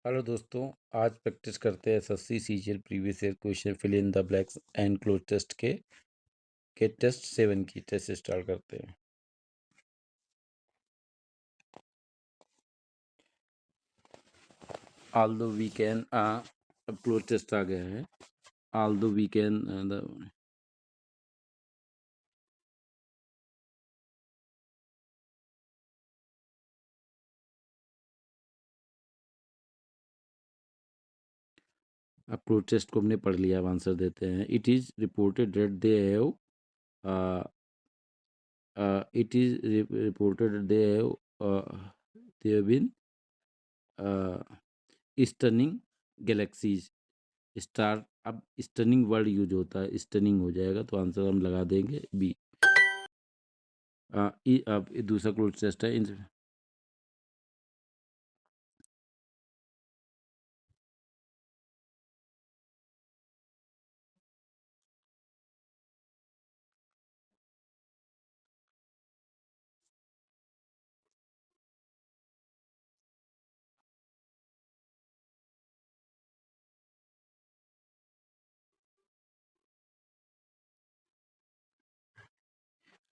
Hello दोस्तों, आज practice करते हैं SSC CGL previous year question fill in the blanks and cloze test के टेस्ट 7 की टेस्ट स्टार्ट करते हैं। ऑल्दो वी कैन अब क्लोज टेस्ट आ गया है। ऑल्दो वी कैन अब क्लोज टेस्ट को हमने पढ़ लिया, अब आंसर देते हैं। It is reported that they have it is reported they have been stunning galaxies star. अब स्टनिंग वर्ड यूज होता है, स्टनिंग हो जाएगा तो आंसर हम लगा देंगे बी। अब ये दूसरा क्लोज टेस्ट है।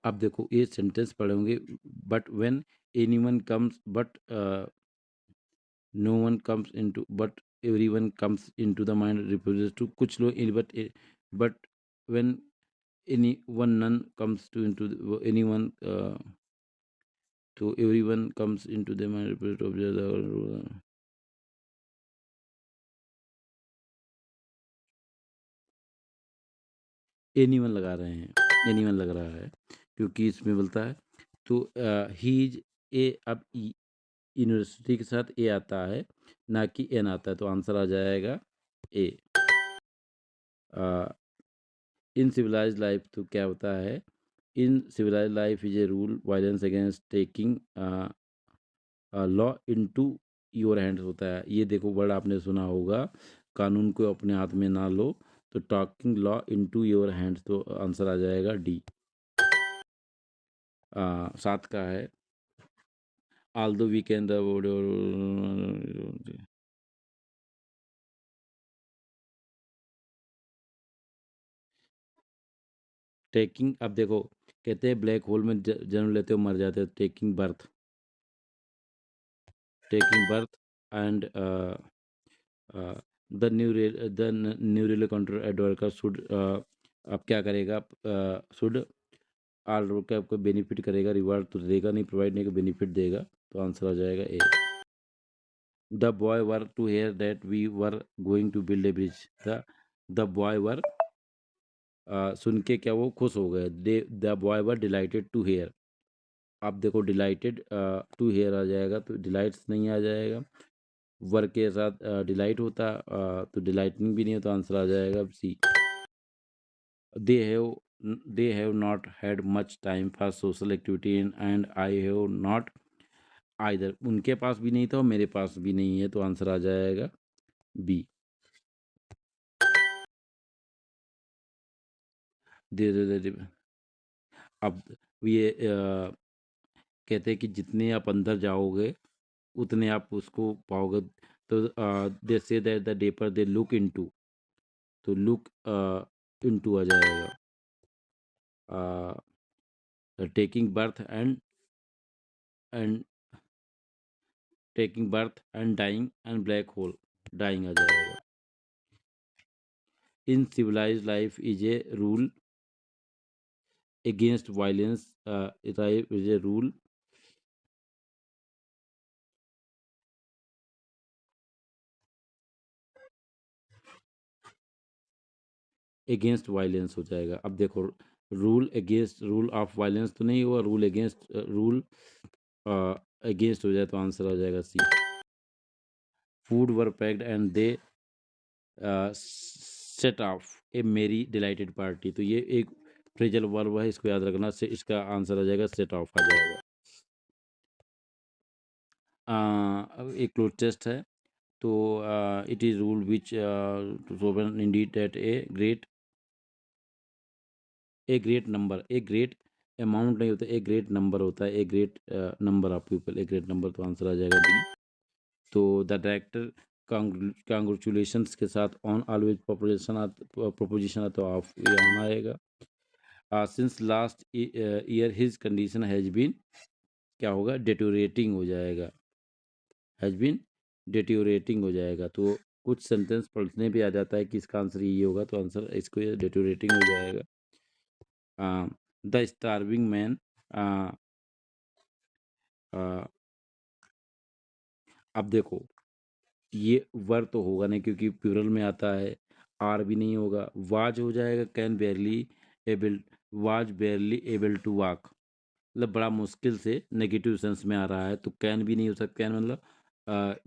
अब देखो ये सेंटेंस पढ़ेंगे। But when anyone comes but no one comes into but everyone comes into the mind refuses to. कुछ लोग but when any one none comes to into anyone तो everyone comes into the mind refuse. Anyone लगा रहे हैं, anyone लग रहा है क्योंकि इसमें बोलता है तो ही इज ए। अब यूनिवर्सिटी के साथ ए आता है ना कि एन आता है, तो आंसर आ जाएगा ए। इन सिविलाइज लाइफ तो क्या होता है? In civilize life is a rule violence against taking law into your hands होता है। ये देखो वर्ड आपने सुना होगा, कानून को अपने हाथ में ना लो, तो talking law into your hands, तो आंसर आ जाएगा डी। 7 का है although we can the taking. अब देखो कहते हैं ब्लैक होल में जन्म लेते हो मर जाते हो, taking birth and the neural control एडवर्कर शुड। अब क्या करेगा? शुड आल रोक के आपको बेनिफिट करेगा, रिवार्ड तो देगा नहीं, प्रोवाइड नहीं, बेनिफिट देगा, तो आंसर आ जाएगा A. The boy were to hear that we were going to build a bridge. The boy were सुन के क्या वो खुश हो गए। The boy were delighted to hear. आप देखो डिलाइटेड टू हेयर आ जाएगा तो डिलाइट्स नहीं आ जाएगा। वर्क के साथ डिलाइट होता तो डिलाइटिंग भी नहीं होता, आंसर आ जाएगा C. They have they have not had much time for social activity and I have not either. उनके पास भी नहीं था और मेरे पास भी नहीं है, तो आंसर आ जाएगा बी। दे अब ये कहते हैं कि जितने आप अंदर जाओगे उतने आप उसको पाओगे। तो they say that the deeper they look into, तो लुक इनटू आ जाएगा। Taking birth and taking birth and dying and black hole, dying आ जाएगा। In civilize life is a rule against violence, is a rule against violence हो जाएगा। अब देखो rule against, rule of violence तो नहीं हुआ, रूल अगेंस्ट, रूल अगेंस्ट हो जाए तो आंसर आ जाएगा C. Food were packed and they set off a merry delighted party, तो ये एक फ्रेजल वर्ब है, इसको याद रखना से इसका आंसर आ जाएगा सेट ऑफ आ जाएगा। अब एक क्लोज टेस्ट है तो it is rule which indeed that a great number, a great amount नहीं होता, ए ग्रेट नंबर होता है, a great number of people, a great number, तो आंसर आ जाएगा डी। तो द डायरेक्टर कांग्रेचुलेशंस के साथ ऑन ऑलवेज प्रोपोजिशन तो ऑफ ये ऑन आएगा। Since last year his condition has been क्या होगा, डिटोरेटिंग हो जाएगा, हैज बीन डिटोरेटिंग हो जाएगा। तो कुछ सेंटेंस पढ़ने पे आ जाता है कि इसका आंसर ये होगा, तो आंसर इसको ये डिटोरेटिंग हो जाएगा। द स्टार्विंग मैन, अब देखो ये वर तो होगा नहीं क्योंकि प्लूरल में आता है, आर भी नहीं होगा, वाज हो जाएगा, can barely able, was barely able to walk, मतलब बड़ा मुश्किल से, नेगेटिव सेंस में आ रहा है, तो कैन भी नहीं हो सकता, कैन मतलब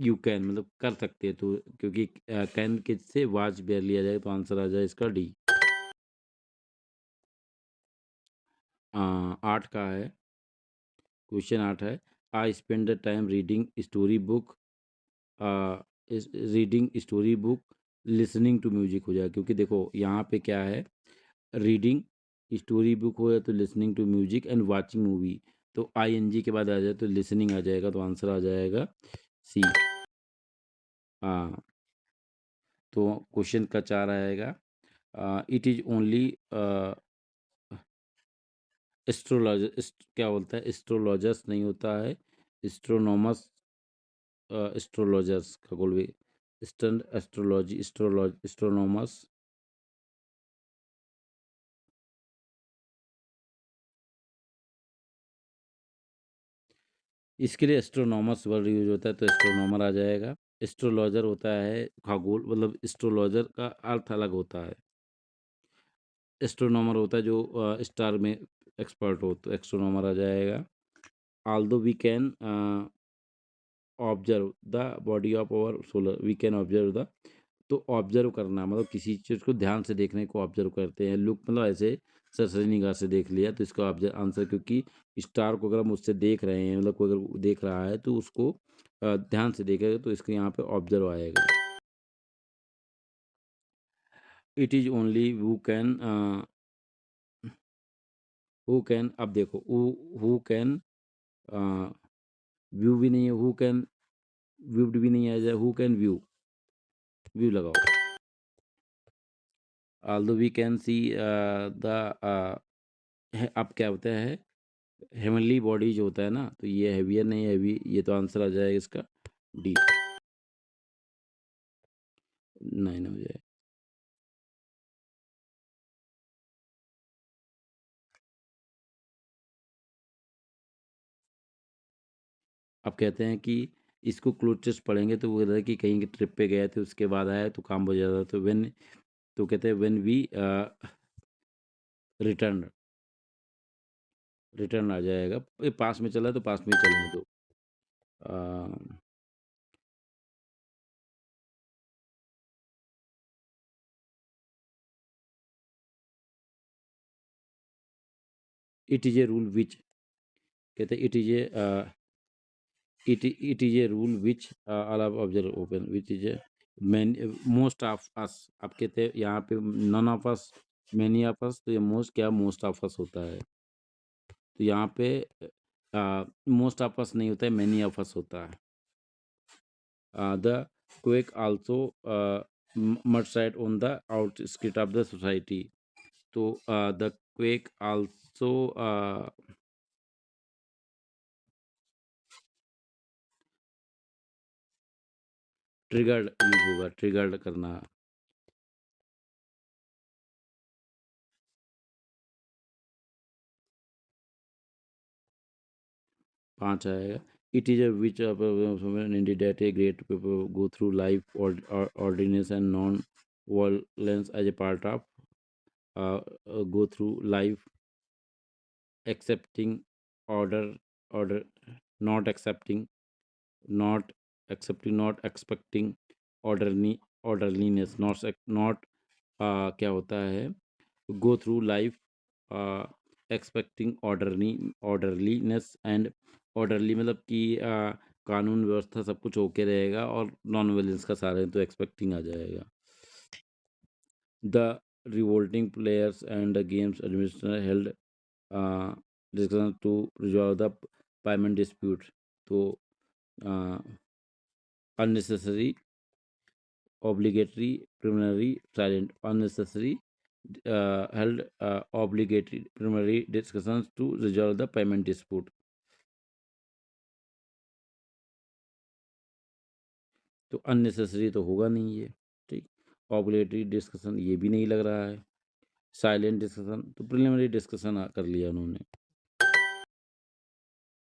यू कैन मतलब कर सकते हैं, तो क्योंकि कैन के से वाज बेयरली आ जाएगा, तो आंसर आ जाए इसका डी। 8 का है, क्वेश्चन 8 है, I spend the time reading story book, reading story book listening to music हो जाएगा, क्योंकि देखो यहाँ पे क्या है, रीडिंग स्टोरी बुक हो या तो listening to music and watching movie, तो आईएनजी के बाद आ जाए तो लिसनिंग आ जाएगा, तो आंसर आ जाएगा सी। हाँ, तो क्वेश्चन का 4 आएगा, इट इज ओनली एस्ट्रोलॉजर, क्या बोलता है, एस्ट्रोलॉजर्स नहीं होता है, एस्ट्रोनॉमस, एस्ट्रोलॉजर्स का बोल भी, ईस्टर्न एस्ट्रोलॉजी, एस्ट्रोनॉमस, इसके लिए एस्ट्रोनॉमस वर्ड यूज होता है, तो एस्ट्रोनॉमर आ जाएगा। एस्ट्रोलॉजर होता है खगोल, मतलब एस्ट्रोलॉजर का अर्थ अलग होता है, एस्ट्रोनॉमर होता है जो स्टार में एक्सपर्ट हो, तो एस्ट्रोनॉमर आ जाएगा। Although we can observe the body of our solar, we can observe the, तो ऑब्जर्व करना मतलब किसी चीज़ को ध्यान से देखने को ऑब्जर्व करते हैं, लुक मतलब ऐसे सरसरी निगाह से देख लिया, तो इसका ऑब्जर्व आंसर, क्योंकि स्टार को अगर हम उससे देख रहे हैं, मतलब कोई अगर देख रहा है तो उसको ध्यान से देखेगा, तो इसके यहाँ पे ऑब्जर्व आएगा। It is only who can, अब देखो हु कैन, व्यू भी नहीं है, हु कैन व्यूड भी नहीं आ जाए, हु कैन व्यू, व्यू लगाओ। Although we can see the, अब क्या होता है, हेवनली बॉडी जो होता है ना, तो ये हैवियर नहीं, हैवी, ये तो आंसर आ जाएगा इसका डी, 9 हो जाए। अब कहते हैं कि इसको क्लोज टेस्ट पढ़ेंगे तो वो कहता है कि कहीं के ट्रिप पे गए थे, उसके बाद आया तो काम हो जाता, तो व्हेन, तो कहते हैं व्हेन वी रिटर्न, रिटर्न आ जाएगा, ये पास में चला है तो पास में ही चलने दो। It is a rule which, कहते हैं it is a, it is a rule which allow observe open, which is a most of us, अब कहते हैं यहाँ पे none of us, many of us, तो ये most क्या, most of us होता है, तो यहाँ पे most of us नहीं होता है, many of us होता है। The quake also mud side on the outskirts of the society, तो the quake also triggered use होगा, ट्रिगर्ड करना। 5 आएगा, it is a which India date a great people go through life ordinance and non violence as a part of go through life accepting order, not accepting, not not expecting orderliness, not क्या होता है, go through life expecting orderliness and orderly मतलब कि कानून व्यवस्था सब कुछ okay रहेगा, और नॉन वायलेंस का सारा तो एक्सपेक्टिंग आ जाएगा। The revolting players and the game's administrator held discussion to resolve the payment dispute, तो unnecessary obligatory, preliminary, silent, unnecessary, held obligatory preliminary discussions to resolve the payment dispute। तो unnecessary तो होगा नहीं ये, ठीक। ऑब्लिगेटरी डिस्कशन ये भी नहीं लग रहा है। साइलेंट डिस्कशन तो प्रिलिमिनरी डिस्कशन कर लिया उन्होंने।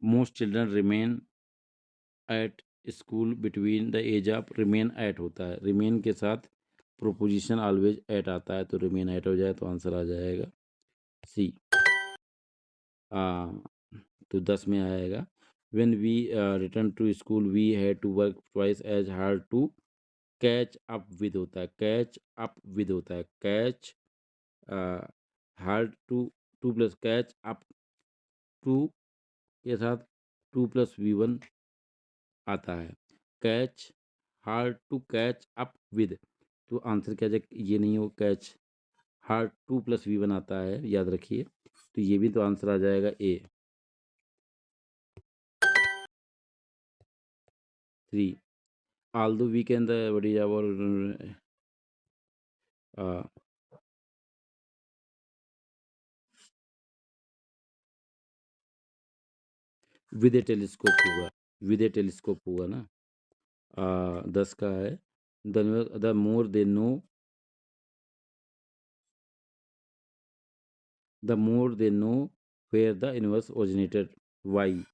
Most children remain at school between the age of, remain at होता है, रिमेन के साथ प्रोपोजिशन ऑलवेज एट आता है, तो रिमेन एट हो जाए तो आंसर आ जाएगा सी। तो 10 में आएगा, when we return to school we had to work twice as hard to catch up with होता है, कैच अप विद होता है, catch hard to, to plus catch up to के साथ 2+V1 आता है, catch hard to catch up with, तो answer क्या जाए, ये नहीं हो, कैच हार्ड 2+V1 आता है, याद रखिए, तो ये भी तो आंसर आ जाएगा A 3। although we can the what is our uh, with a telescope होगा, विद ए टेलीस्कोप होगा ना। 10 का है, the more they know, the more they know where the universe originated, why,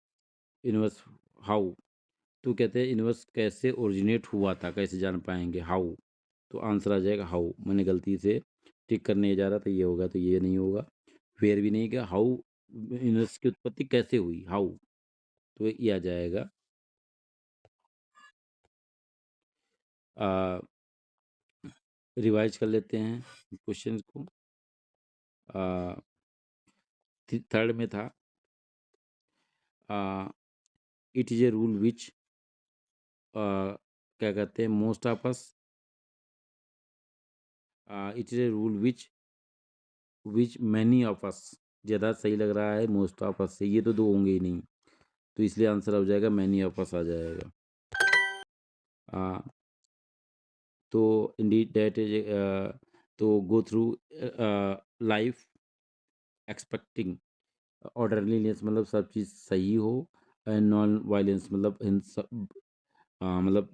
universe, how, तो कहते हैं यूनिवर्स कैसे originate हुआ था, कैसे जान पाएंगे, हाउ, तो आंसर आ जाएगा हाउ। मैंने गलती से टिक करने जा रहा था, ये होगा, तो ये नहीं होगा, वेयर भी नहीं, क्या हाउ, यूनिवर्स की उत्पत्ति कैसे हुई, हाउ, तो ये आ जाएगा। रिवाइज कर लेते हैं क्वेश्चन को। थर्ड में था, it is a rule which, क्या कहते हैं, most of us, it is a rule which many of us, ज़्यादा सही लग रहा है मोस्ट ऑफ अस से, ये तो दो होंगे ही नहीं, तो इसलिए आंसर हो जाएगा मैनी ऑफ अस आ जाएगा। तो इंडीड दैट इज, तो गो थ्रू लाइफ एक्सपेक्टिंग ऑर्डरलीनेस, मतलब सब चीज़ सही हो, एंड नॉन वायलेंस मतलब हिंसा, मतलब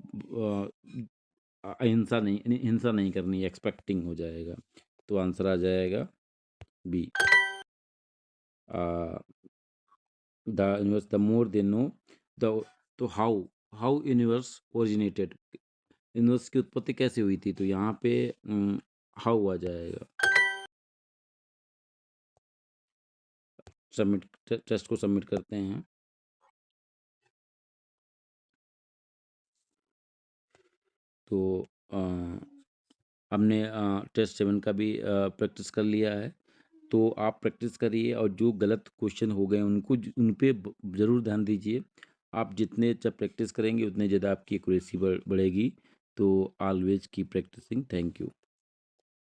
अहिंसा नहीं, हिंसा नहीं करनी, एक्सपेक्टिंग हो जाएगा, तो आंसर आ जाएगा B. The universe, the more they know the, तो how, how universe originated, universe की उत्पत्ति कैसे हुई थी, तो यहाँ पे हाउ आ जाएगा। सबमिट, टेस्ट को सबमिट करते हैं। तो हमने टेस्ट 7 का भी प्रैक्टिस कर लिया है, तो आप प्रैक्टिस करिए, और जो गलत क्वेश्चन हो गए उनको उन पे ज़रूर ध्यान दीजिए। आप जितने जब प्रैक्टिस करेंगे उतने ज़्यादा आपकी एक्यूरेसी बढ़ेगी। तो always keep practising. Thank you.